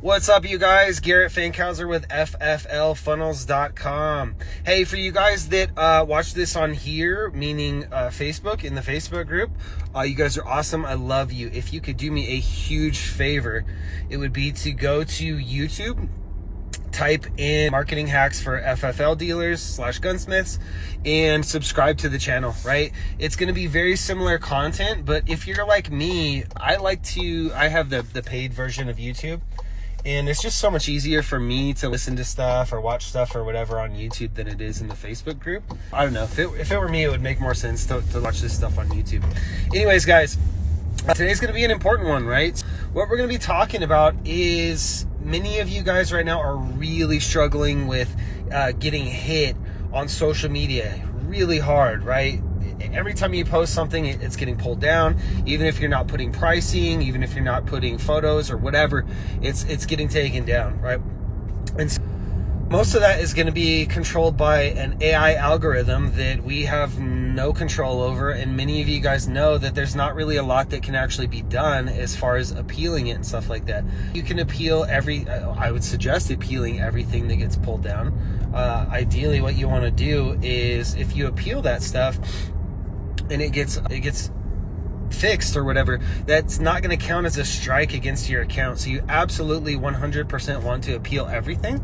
What's up, you guys? Garrett Fankhauser with FFLfunnels.com. Hey, for you guys that watch this on here, meaning Facebook, in the Facebook group, you guys are awesome. I love you. If you could do me a huge favor, it would be to go to YouTube, type in marketing hacks for FFL dealers / gunsmiths, and subscribe to the channel, right? It's going to be very similar content, but if you're like me, I have the paid version of YouTube, and it's just so much easier for me to listen to stuff or watch stuff or whatever on YouTube than it is in the Facebook group. I don't know, if it were me, it would make more sense to watch this stuff on YouTube. Anyways, guys, today's going to be an important one, right? What we're going to be talking about is many of you guys right now are really struggling with getting hit on social media really hard, right? Every time you post something, it's getting pulled down. Even if you're not putting pricing, even if you're not putting photos or whatever, it's getting taken down, right? And so most of that is going to be controlled by an AI algorithm that we have no control over, and many of you guys know that there's not really a lot that can actually be done as far as appealing it and stuff like that. You can appeal I would suggest appealing everything that gets pulled down. Ideally, what you want to do is, if you appeal that stuff and it gets fixed or whatever, that's not going to count as a strike against your account. So you absolutely 100% want to appeal everything.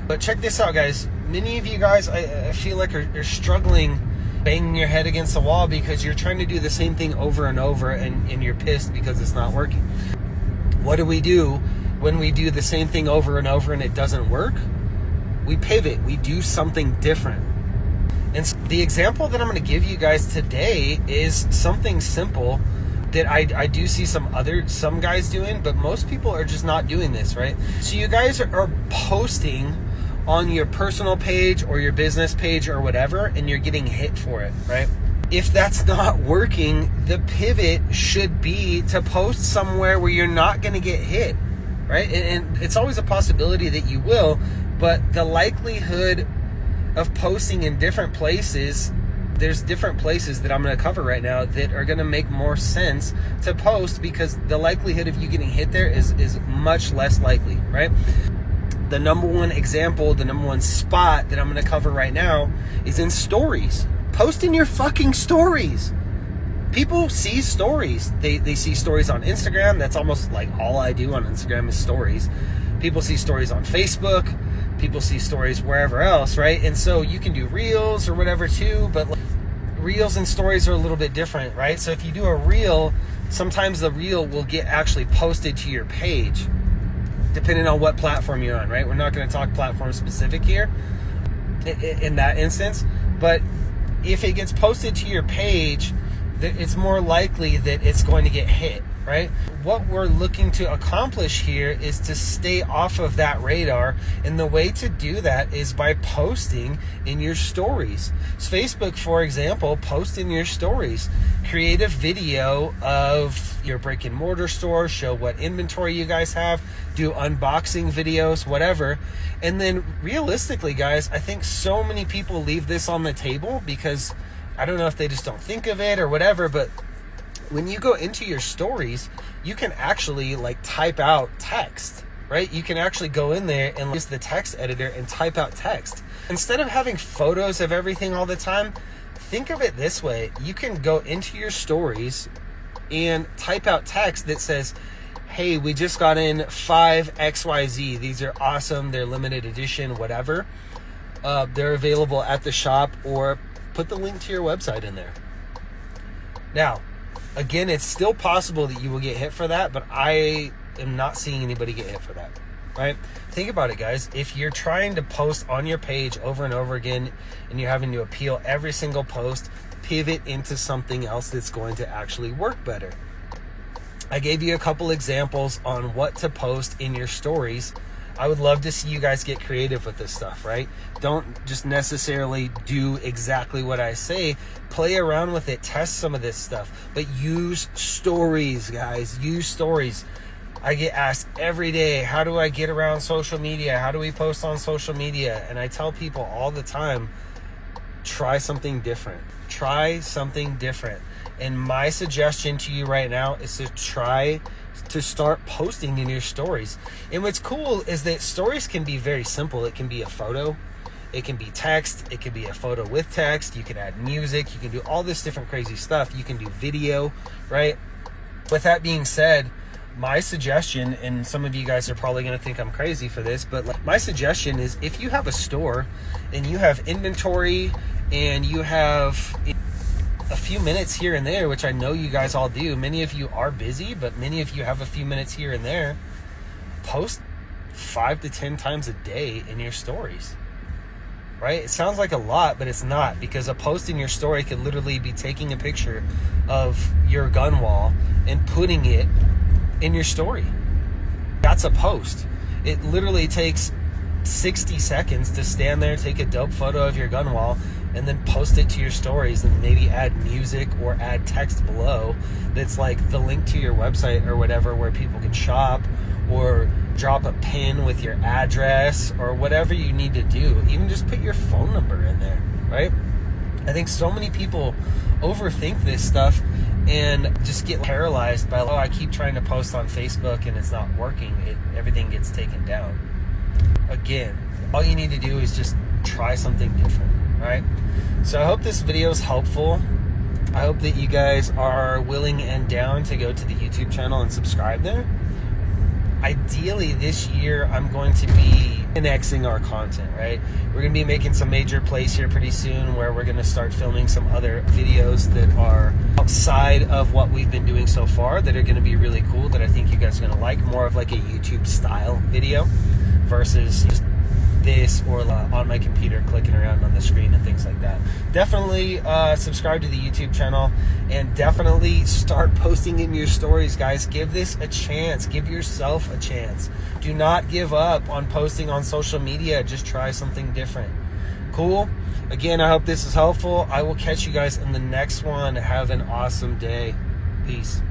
But check this out, guys. Many of you guys, I feel like are struggling, banging your head against the wall because you're trying to do the same thing over and over, and you're pissed because it's not working. What do we do when we do the same thing over and over and it doesn't work? We pivot. We do something different. And so the example that I'm going to give you guys today is something simple that I do see some guys doing, but most people are just not doing this, right? So you guys are posting on your personal page or your business page or whatever, and you're getting hit for it, right? If that's not working, the pivot should be to post somewhere where you're not going to get hit, right? And it's always a possibility that you will, but the likelihood of posting in different places, there's different places that I'm going to cover right now that are going to make more sense to post, because the likelihood of you getting hit there is much less likely, right? The number one example, the number one spot that I'm going to cover right now is in stories. Post in your fucking stories. People see stories. They see stories on Instagram. That's almost like all I do on Instagram is stories. People see stories on Facebook. People see stories wherever else, right? And so you can do reels or whatever too, but reels and stories are a little bit different, right? So if you do a reel, sometimes the reel will get actually posted to your page, depending on what platform you're on, right? We're not going to talk platform specific here in that instance, but if it gets posted to your page, it's more likely that it's going to get hit, right? What we're looking to accomplish here is to stay off of that radar, and the way to do that is by posting in your stories. So Facebook, for example, post in your stories. Create a video of your brick and mortar store, show what inventory you guys have, do unboxing videos, whatever. And then realistically, guys, I think so many people leave this on the table because I don't know if they just don't think of it or whatever, but when you go into your stories, you can actually type out text, right? You can actually go in there and use the text editor and type out text. Instead of having photos of everything all the time, think of it this way. You can go into your stories and type out text that says, hey, we just got in 5 XYZ. These are awesome. They're limited edition, whatever. They're available at the shop, or put the link to your website in there. Now, again, it's still possible that you will get hit for that, but I am not seeing anybody get hit for that, right? Think about it, guys. If you're trying to post on your page over and over again and you're having to appeal every single post, pivot into something else that's going to actually work better. I gave you a couple examples on what to post in your stories. I would love to see you guys get creative with this stuff, right? Don't just necessarily do exactly what I say. Play around with it, test some of this stuff, but use stories, guys. Use stories. I get asked every day, how do I get around social media? How do we post on social media? And I tell people all the time, try something different. Try something different. And my suggestion to you right now is to try to start posting in your stories. And what's cool is that stories can be very simple. It can be a photo, it can be text, it can be a photo with text, you can add music, you can do all this different crazy stuff, you can do video, right? With that being said, my suggestion, and some of you guys are probably going to think I'm crazy for this, but like, my suggestion is if you have a store and you have inventory and you have a few minutes here and there, which I know you guys all do, many of you are busy, but many of you have a few minutes here and there, post 5 to 10 times a day in your stories, right? It sounds like a lot, but it's not, because a post in your story could literally be taking a picture of your gun wall and putting it in your story. That's a post. It literally takes 60 seconds to stand there, take a dope photo of your gun wall, and then post it to your stories, and maybe add music or add text below that's like the link to your website or whatever, where people can shop, or drop a pin with your address or whatever you need to do. Even just put your phone number in there, right? I think so many people overthink this stuff and just get paralyzed by, oh, I keep trying to post on Facebook and it's not working. Everything gets taken down. Again, all you need to do is just try something different, right? So I hope this video is helpful. I hope that you guys are willing and down to go to the YouTube channel and subscribe there. Ideally, this year, I'm going to be annexing our content, right? We're going to be making some major plays here pretty soon where we're going to start filming some other videos that are outside of what we've been doing so far that are going to be really cool, that I think you guys are going to like, more of like a YouTube style video versus just this or on my computer clicking around on the screen and things like that. Definitely subscribe to the YouTube channel, and definitely start posting in your stories, guys. Give this a chance. Give yourself a chance. Do not give up on posting on social media. Just try something different. Cool? Again, I hope this is helpful. I will catch you guys in the next one. Have an awesome day. Peace.